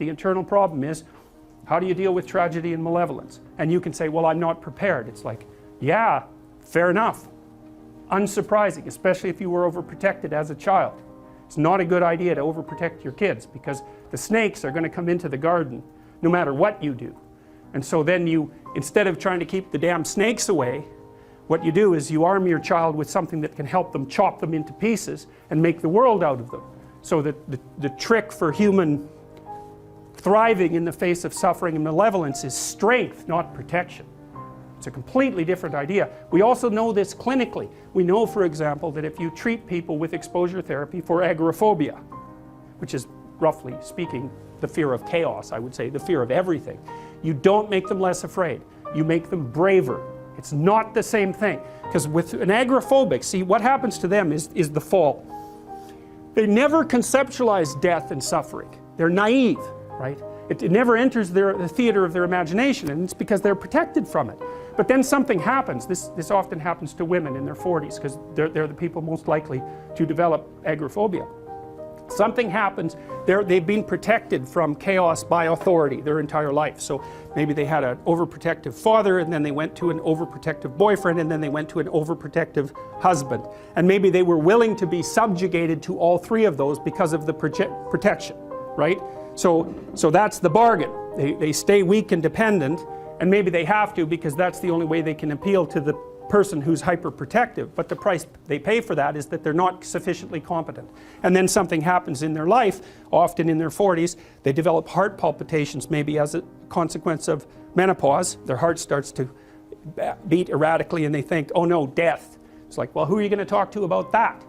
The internal problem is, how do you deal with tragedy and malevolence? And you can say, well, I'm not prepared. It's like, yeah, fair enough. Unsurprising, especially if you were overprotected as a child. It's not a good idea to overprotect your kids, because the snakes are going to come into the garden no matter what you do. And so then you, instead of trying to keep the damn snakes away, what you do is you arm your child with something that can help them chop them into pieces and make the world out of them. So that the trick for human thriving in the face of suffering and malevolence is strength, not protection. It's a completely different idea. We also know this clinically. We know, for example, that if you treat people with exposure therapy for agoraphobia, which is, roughly speaking, the fear of chaos, I would say, the fear of everything, you don't make them less afraid. You make them braver. It's not the same thing. Because with an agoraphobic, see, what happens to them is the fall. They never conceptualize death and suffering. They're naive, right? It never enters the theater of their imagination, and it's because they're protected from it. But then something happens. This often happens to women in their 40s, because they're the people most likely to develop agoraphobia. Something happens, they've been protected from chaos by authority their entire life. So maybe they had an overprotective father, and then they went to an overprotective boyfriend, and then they went to an overprotective husband. And maybe they were willing to be subjugated to all three of those because of the protection, right? So that's the bargain. They stay weak and dependent, and maybe they have to, because that's the only way they can appeal to the person who's hyperprotective. But the price they pay for that is that they're not sufficiently competent. And then something happens in their life, often in their 40s, they develop heart palpitations, maybe as a consequence of menopause. Their heart starts to beat erratically, and they think, oh no, death. It's like, well, who are you going to talk to about that?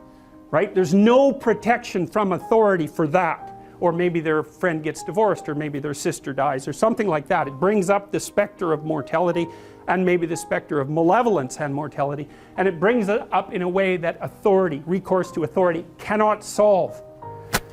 Right? There's no protection from authority for that. Or maybe their friend gets divorced, or maybe their sister dies, or something like that. It brings up the specter of mortality, and maybe the specter of malevolence and mortality, and it brings it up in a way that authority, recourse to authority, cannot solve.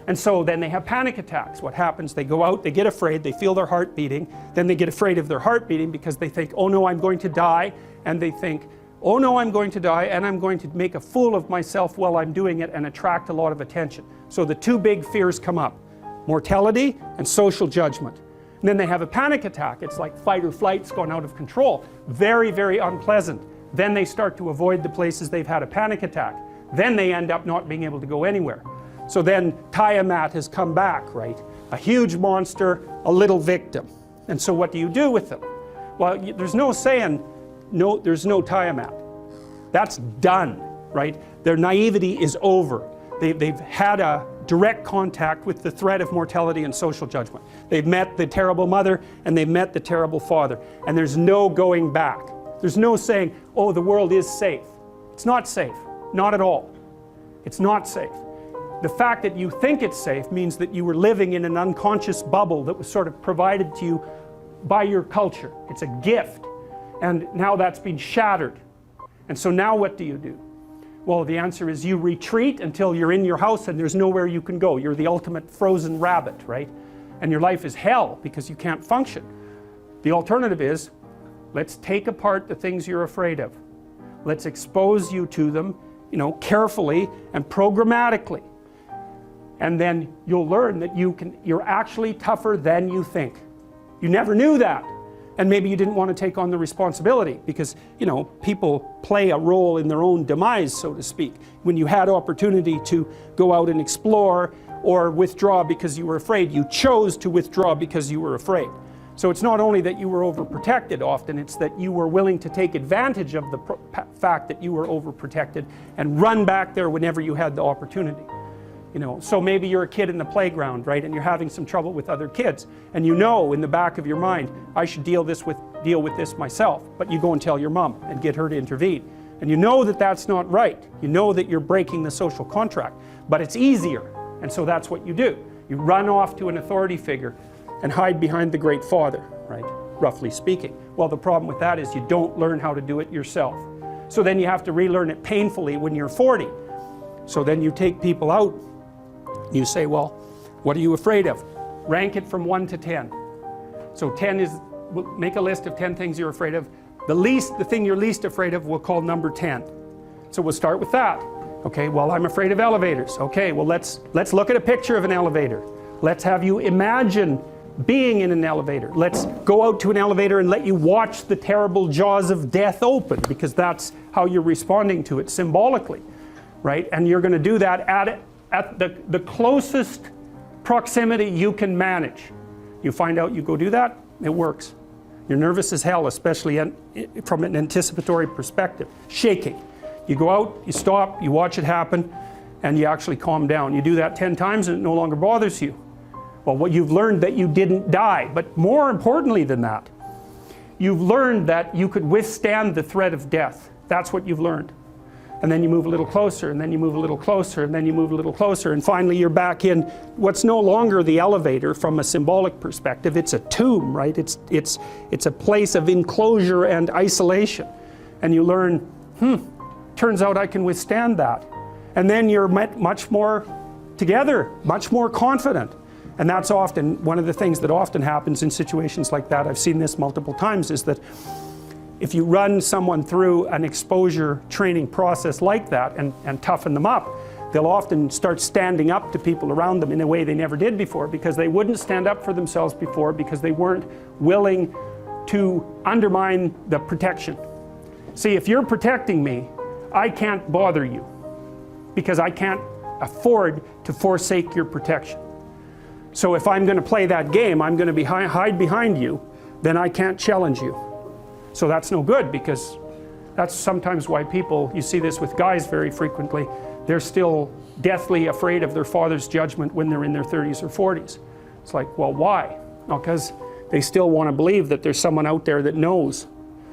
And so then they have panic attacks. What happens? They go out, they get afraid, they feel their heart beating, then they get afraid of their heart beating because they think, oh no, I'm going to die, and they think, oh no, I'm going to die, and I'm going to make a fool of myself while I'm doing it and attract a lot of attention. So the two big fears come up: mortality and social judgment. And then they have a panic attack. It's like fight or flight's gone out of control. Very, very unpleasant. Then they start to avoid the places they've had a panic attack. Then they end up not being able to go anywhere. So then Tiamat has come back, right? A huge monster, a little victim. And so what do you do with them? Well, there's no saying, no, there's no Tiamat. That's done, right? Their naivety is over. They've had a direct contact with the threat of mortality and social judgment. They've met the terrible mother, and they've met the terrible father. And there's no going back. There's no saying, oh, the world is safe. It's not safe. Not at all. It's not safe. The fact that you think it's safe means that you were living in an unconscious bubble that was sort of provided to you by your culture. It's a gift. And now that's been shattered. And so now what do? Well, the answer is you retreat until you're in your house and there's nowhere you can go. You're the ultimate frozen rabbit, right? And your life is hell because you can't function. The alternative is, let's take apart the things you're afraid of. Let's expose you to them, carefully and programmatically. And then you'll learn that you're actually tougher than you think. You never knew that. And maybe you didn't want to take on the responsibility because, people play a role in their own demise, so to speak. When you had opportunity to go out and explore or withdraw because you were afraid, you chose to withdraw because you were afraid. So it's not only that you were overprotected often, it's that you were willing to take advantage of the fact that you were overprotected and run back there whenever you had the opportunity. So maybe you're a kid in the playground, right, and you're having some trouble with other kids, and in the back of your mind, I should deal with this myself, but you go and tell your mom and get her to intervene. And you know that that's not right. You know that you're breaking the social contract, but it's easier, and so that's what you do. You run off to an authority figure and hide behind the Great Father, right, roughly speaking. Well, the problem with that is you don't learn how to do it yourself. So then you have to relearn it painfully when you're 40. So then you take people out. You say, well, what are you afraid of? Rank it from 1 to 10. So 10 is, make a list of 10 things you're afraid of. The thing you're least afraid of we'll call number 10. So we'll start with that. Okay, well, I'm afraid of elevators. Okay, well, let's look at a picture of an elevator. Let's have you imagine being in an elevator. Let's go out to an elevator and let you watch the terrible jaws of death open, because that's how you're responding to it symbolically, right? And you're going to do that at the closest proximity you can manage. You find out, you go do that, it works. You're nervous as hell, especially from an anticipatory perspective. Shaking. You go out, you stop, you watch it happen, and you actually calm down. You do that 10 times and it no longer bothers you. Well, what you've learned that you didn't die, but more importantly than that, you've learned that you could withstand the threat of death. That's what you've learned. And then you move a little closer, and then you move a little closer, and then you move a little closer, and finally you're back in what's no longer the elevator from a symbolic perspective. It's a tomb, right? It's a place of enclosure and isolation. And you learn, turns out I can withstand that. And then you're much more together, much more confident. And that's often one of the things that often happens in situations like that. I've seen this multiple times, is that if you run someone through an exposure training process like that and toughen them up, they'll often start standing up to people around them in a way they never did before, because they wouldn't stand up for themselves before, because they weren't willing to undermine the protection. See, if you're protecting me, I can't bother you, because I can't afford to forsake your protection. So if I'm going to play that game, I'm going to hide behind you, then I can't challenge you. So that's no good, because that's sometimes why people, you see this with guys very frequently, they're still deathly afraid of their father's judgment when they're in their 30s or 40s. It's like, well, why? Well, because they still want to believe that there's someone out there that knows.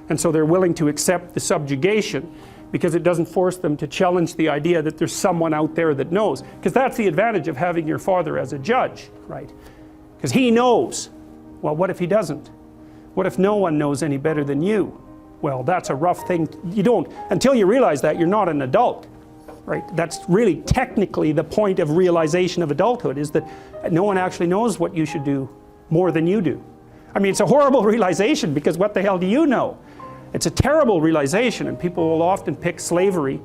And so they're willing to accept the subjugation, because it doesn't force them to challenge the idea that there's someone out there that knows. Because that's the advantage of having your father as a judge, right? Because he knows. Well, what if he doesn't? What if no one knows any better than you? Well, that's a rough thing. You don't, until you realize that, you're not an adult, right? That's really technically the point of realization of adulthood, is that no one actually knows what you should do more than you do. I mean, it's a horrible realization, because what the hell do you know? It's a terrible realization, and people will often pick slavery,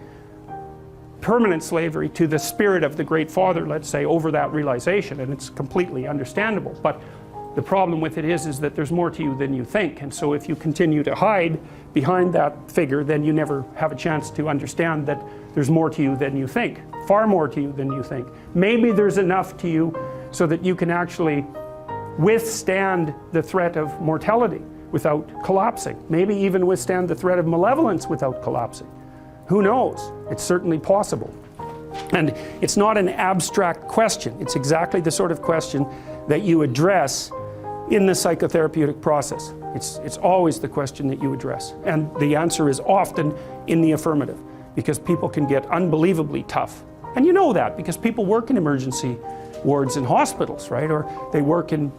permanent slavery, to the spirit of the Great Father, let's say, over that realization, and it's completely understandable. But the problem with it is that there's more to you than you think, and so if you continue to hide behind that figure, then you never have a chance to understand that there's more to you than you think, far more to you than you think. Maybe there's enough to you so that you can actually withstand the threat of mortality without collapsing. Maybe even withstand the threat of malevolence without collapsing. Who knows? It's certainly possible. And it's not an abstract question. It's exactly the sort of question that you address in the psychotherapeutic process. It's always the question that you address. And the answer is often in the affirmative, because people can get unbelievably tough. And you know that, because people work in emergency wards in hospitals, right? Or they work in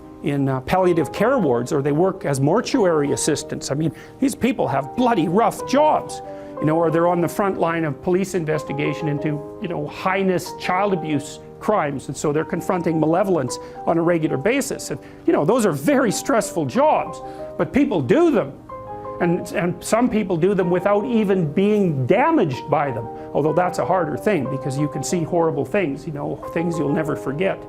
palliative care wards, or they work as mortuary assistants. I mean, these people have bloody rough jobs, you know, or they're on the front line of police investigation into, you know, heinous child abuse crimes, and so they're confronting malevolence on a regular basis. And, you know, those are very stressful jobs, but people do them. And some people do them without even being damaged by them, although that's a harder thing, because you can see horrible things, you know, things you'll never forget.